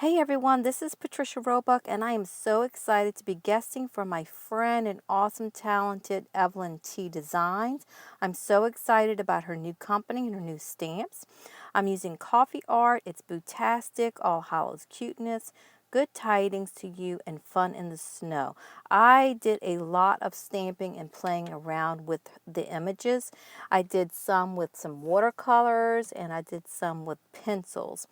Hey everyone, this is Patricia Roebuck, and I am so excited to be guesting for my friend and awesome, talented Evelyn T Designs. I'm so excited about her new company and her new stamps. I'm using coffee art, it's bootastic, all hallows cuteness, good tidings to you, and fun in the snow. I did a lot of stamping and playing around with the images. I did some with some watercolors, and I did some with pencils.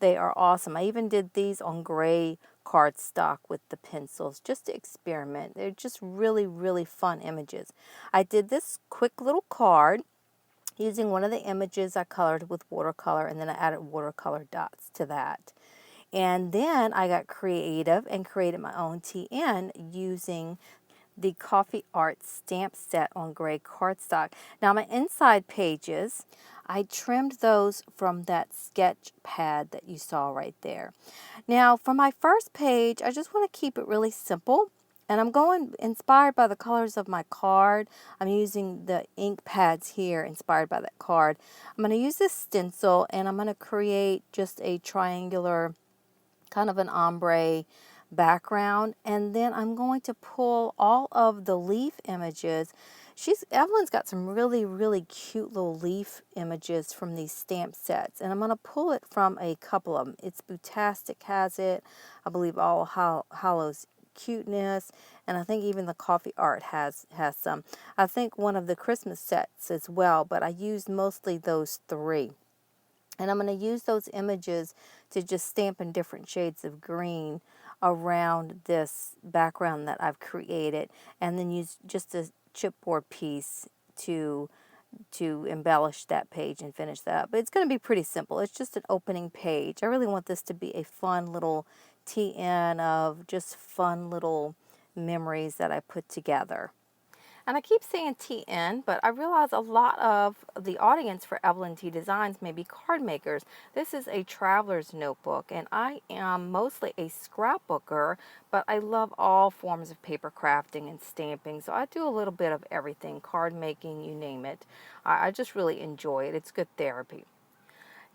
They are awesome. I even did these on gray cardstock with the pencils just to experiment. They're just really, really fun images. I did this quick little card using one of the images I colored with watercolor, and then I added watercolor dots to that. And then I got creative and created my own TN using the Coffee Art stamp set on gray cardstock. Now my inside pages, I trimmed those from that sketch pad that you saw right there. Now for my first page, I just want to keep it really simple. And I'm going inspired by the colors of my card. I'm using the ink pads here inspired by that card. I'm going to use this stencil and I'm going to create just a triangular kind of an ombre background, and then I'm going to pull all of the leaf images. Evelyn's got some really cute little leaf images from these stamp sets, and I'm going to pull it from a couple of them. It's Bootastic has it, I believe All Hallows Cuteness, and I think even the Coffee Art has some. I think one of the Christmas sets as well, but I used mostly those three. And I'm going to use those images to just stamp in different shades of green around this background that I've created, and then use just a chipboard piece to embellish that page and finish that up. But it's going to be pretty simple. It's just an opening page. I really want this to be a fun little TN of just fun little memories that I put together. And I keep saying TN, but I realize a lot of the audience for Evelyn T Designs may be card makers. This is a traveler's notebook, and I am mostly a scrapbooker, but I love all forms of paper crafting and stamping, so I do a little bit of everything, card making, you name it. I just really enjoy it. It's good therapy.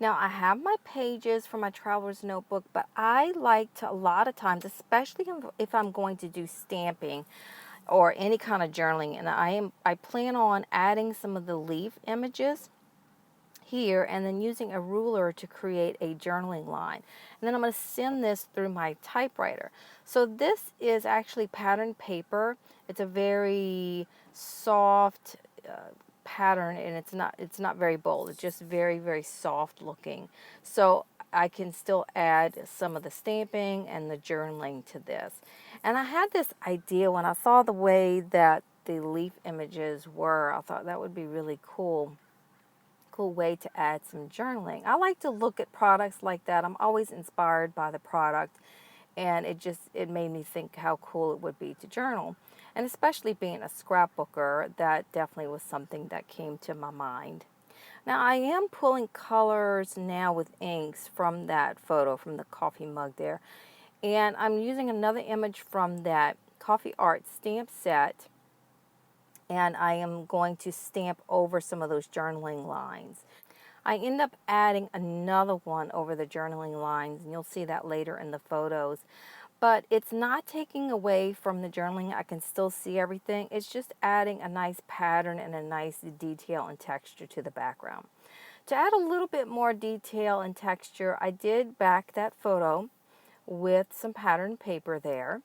Now, I have my pages for my traveler's notebook, but I like to, a lot of times, especially if I'm going to do stamping or any kind of journaling, and I plan on adding some of the leaf images here and then using a ruler to create a journaling line. And then I'm going to send this through my typewriter. So this is actually patterned paper. It's a very soft pattern, and it's not very bold. It's just very soft looking. So I can still add some of the stamping and the journaling to this. And I had this idea when I saw the way that the leaf images were. I thought that would be really cool way to add some journaling. I like to look at products like that. I'm always inspired by the product, and it made me think how cool it would be to journal. And especially being a scrapbooker, that definitely was something that came to my mind. Now I am pulling colors now with inks from that photo, from the coffee mug there. And I'm using another image from that Coffee Art stamp set, and I am going to stamp over some of those journaling lines. I end up adding another one over the journaling lines, and you'll see that later in the photos. But it's not taking away from the journaling. I can still see everything. It's just adding a nice pattern and a nice detail and texture to the background. To add a little bit more detail and texture, I did back that photo with some patterned paper there.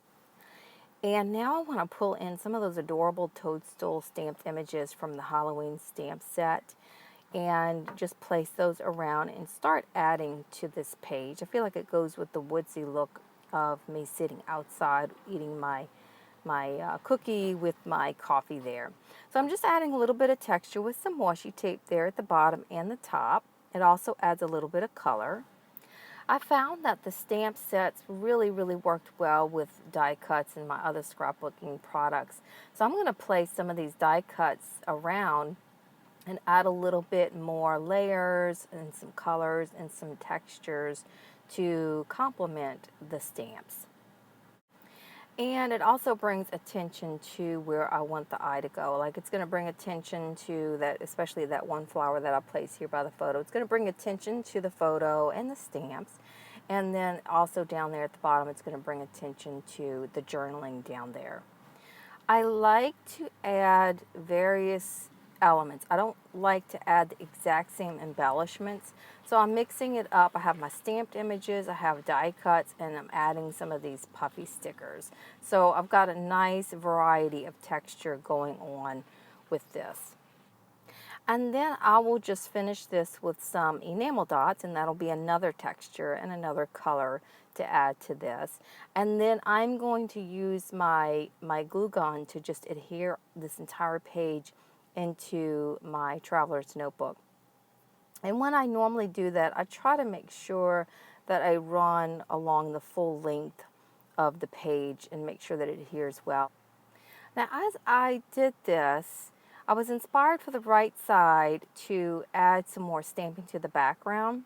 And now I want to pull in some of those adorable toadstool stamped images from the Halloween stamp set and just place those around and start adding to this page. I feel like it goes with the woodsy look of me sitting outside eating my cookie with my coffee there. So I'm just adding a little bit of texture with some washi tape there at the bottom and the top. It also adds a little bit of color. I found that the stamp sets really worked well with die cuts and my other scrapbooking products. So I'm going to place some of these die cuts around and add a little bit more layers and some colors and some textures to complement the stamps. And it also brings attention to where I want the eye to go. Like, it's going to bring attention to that, especially that one flower that I place here by the photo. It's going to bring attention to the photo and the stamps. And then also down there at the bottom, it's going to bring attention to the journaling down there. I like to add various elements. I don't like to add the exact same embellishments. So I'm mixing it up. I have my stamped images, I have die cuts, and I'm adding some of these puffy stickers. So I've got a nice variety of texture going on with this. And then I will just finish this with some enamel dots, and that'll be another texture and another color to add to this. And then I'm going to use my glue gun to just adhere this entire page into my traveler's notebook. And when I normally do that, I try to make sure that I run along the full length of the page and make sure that it adheres well. Now, as I did this, I was inspired for the right side to add some more stamping to the background,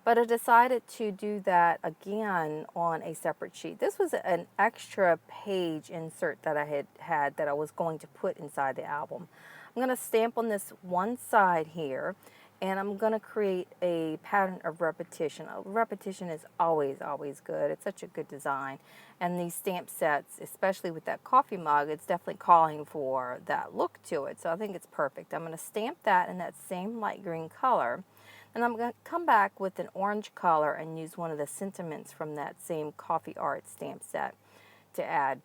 but I decided to do that again on a separate sheet. This was an extra page insert that I had that I was going to put inside the album. I'm going to stamp on this one side here, and I'm going to create a pattern of repetition. Repetition is always, always good. It's such a good design. And these stamp sets, especially with that coffee mug, it's definitely calling for that look to it. So I think it's perfect. I'm going to stamp that in that same light green color. And I'm going to come back with an orange color and use one of the sentiments from that same coffee art stamp set to add.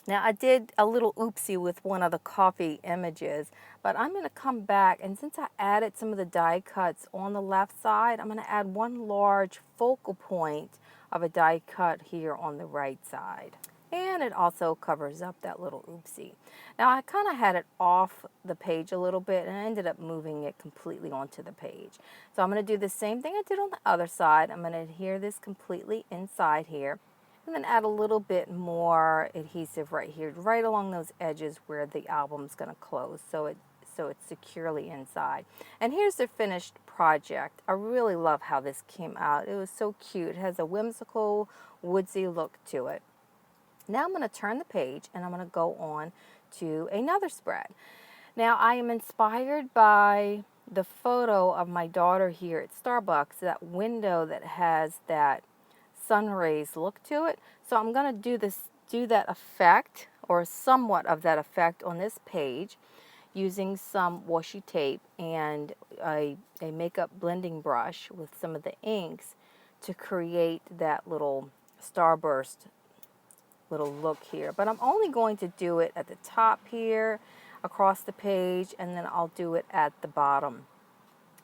Now, I did a little oopsie with one of the coffee images, but I'm going to come back, and since I added some of the die cuts on the left side, I'm going to add one large focal point of a die cut here on the right side. And it also covers up that little oopsie. Now, I kind of had it off the page a little bit, and I ended up moving it completely onto the page. So I'm going to do the same thing I did on the other side. I'm going to adhere this completely inside here. And then add a little bit more adhesive right here, right along those edges where the album's going to close, so it's securely inside. And here's the finished project. I really love how this came out. It was so cute. It has a whimsical, woodsy look to it. Now I'm going to turn the page, and I'm going to go on to another spread. Now, I am inspired by the photo of my daughter here at Starbucks, that window that has that sun rays look to it. So I'm going to do that effect, or somewhat of that effect, on this page using some washi tape and a makeup blending brush with some of the inks to create that little starburst little look here. But I'm only going to do it at the top here, across the page, and then I'll do it at the bottom.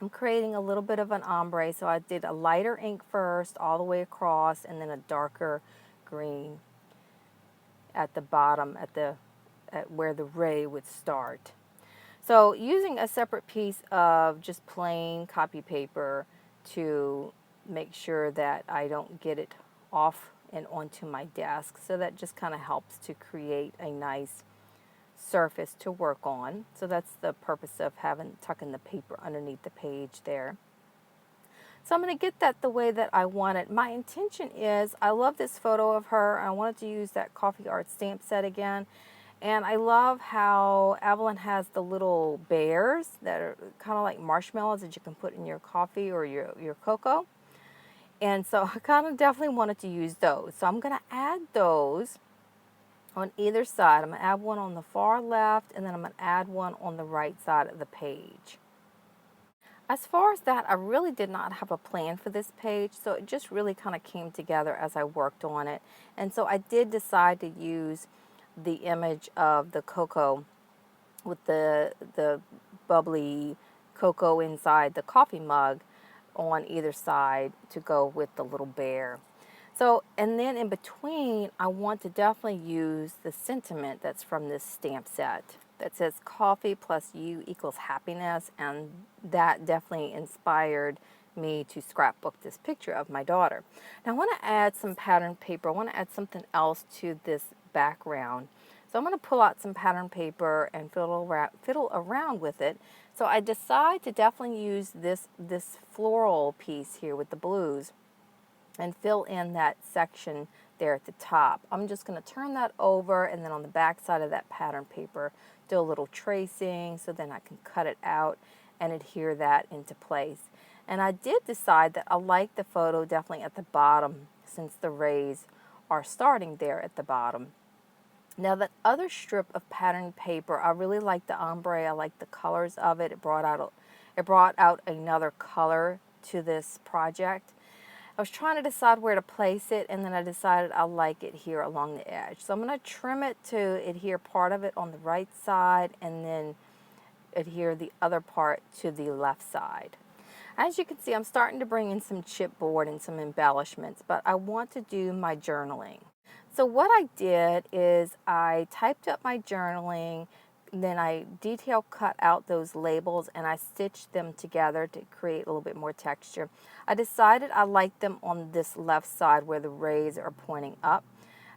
I'm creating a little bit of an ombre, so I did a lighter ink first all the way across, and then a darker green at the bottom, at where the ray would start. So using a separate piece of just plain copy paper to make sure that I don't get it off and onto my desk. So that just kind of helps to create a nice surface to work on. So that's the purpose of tucking the paper underneath the page there. So I'm going to get that the way that I want it. My intention is, I love this photo of her. I wanted to use that coffee art stamp set again. And I love how Evelin has the little bears that are kind of like marshmallows that you can put in your coffee or your cocoa. And so I kind of definitely wanted to use those. So I'm going to add those on either side. I'm going to add one on the far left, and then I'm going to add one on the right side of the page. As far as that, I really did not have a plan for this page, so it just really kind of came together as I worked on it. And so I did decide to use the image of the cocoa with the bubbly cocoa inside the coffee mug on either side to go with the little bear. So, and then in between, I want to definitely use the sentiment that's from this stamp set that says coffee plus you equals happiness, and that definitely inspired me to scrapbook this picture of my daughter. Now I want to add some pattern paper. I want to add something else to this background. So I'm going to pull out some pattern paper and fiddle around with it. So I decide to definitely use this floral piece here with the blues and fill in that section there at the top. I'm just going to turn that over, and then on the back side of that pattern paper, do a little tracing so then I can cut it out and adhere that into place. And I did decide that I like the photo definitely at the bottom since the rays are starting there at the bottom. Now that other strip of patterned paper, I really like the ombre. I like the colors of it. It brought out another color to this project. I was trying to decide where to place it, and then I decided I like it here along the edge. So I'm going to trim it to adhere part of it on the right side and then adhere the other part to the left side. As you can see, I'm starting to bring in some chipboard and some embellishments, but I want to do my journaling. So what I did is I typed up my journaling, then I detail cut out those labels and I stitched them together to create a little bit more texture. I decided I liked them on this left side where the rays are pointing up.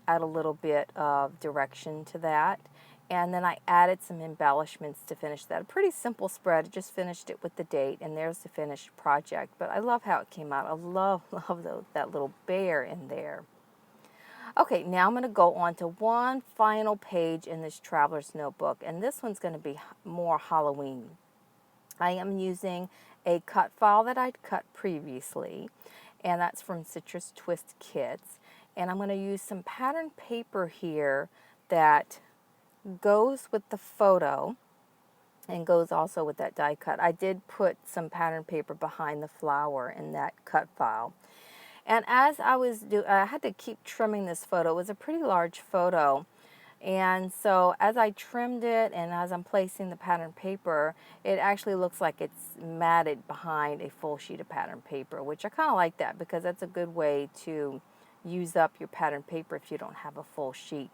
Add a little bit of direction to that. And then I added some embellishments to finish that. A pretty simple spread. I just finished it with the date, and there's the finished project. But I love how it came out. I love that little bear in there. Okay, now I'm going to go on to one final page in this traveler's notebook, and this one's going to be more Halloween. I am using a cut file that I'd cut previously, and that's from Citrus Twist Kits. And I'm going to use some patterned paper here that goes with the photo and goes also with that die cut. I did put some pattern paper behind the flower in that cut file. And as I had to keep trimming this photo. It was a pretty large photo. And so as I trimmed it and as I'm placing the pattern paper, it actually looks like it's matted behind a full sheet of pattern paper, which I kind of like that because that's a good way to use up your pattern paper if you don't have a full sheet.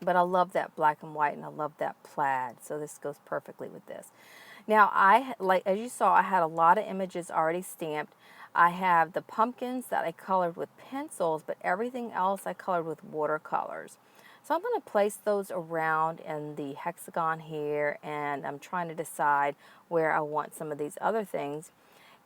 But I love that black and white, and I love that plaid, so this goes perfectly with this. Now, as you saw, I had a lot of images already stamped. I have the pumpkins that I colored with pencils, but everything else I colored with watercolors. So I'm going to place those around in the hexagon here, and I'm trying to decide where I want some of these other things.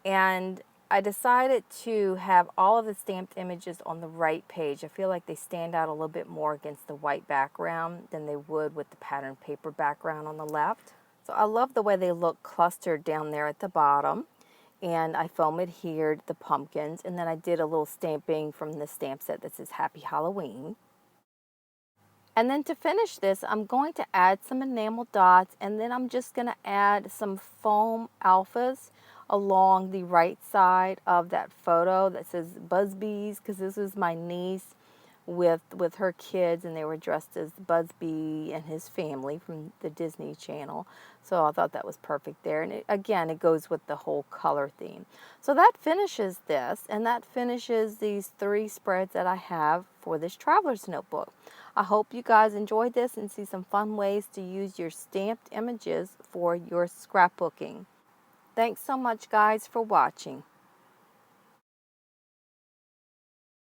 And I decided to have all of the stamped images on the right page. I feel like they stand out a little bit more against the white background than they would with the pattern paper background on the left. So I love the way they look clustered down there at the bottom. And I foam adhered the pumpkins, and then I did a little stamping from the stamp set that says Happy Halloween. And then to finish this, I'm going to add some enamel dots, and then I'm just going to add some foam alphas along the right side of that photo that says Busby's, because this is my niece with her kids, and they were dressed as Busby and his family from the Disney Channel. So I thought that was perfect there. And again, it goes with the whole color theme. So that finishes this, and that finishes these 3 spreads that I have for this traveler's notebook. I hope you guys enjoyed this and see some fun ways to use your stamped images for your scrapbooking. Thanks so much, guys, for watching.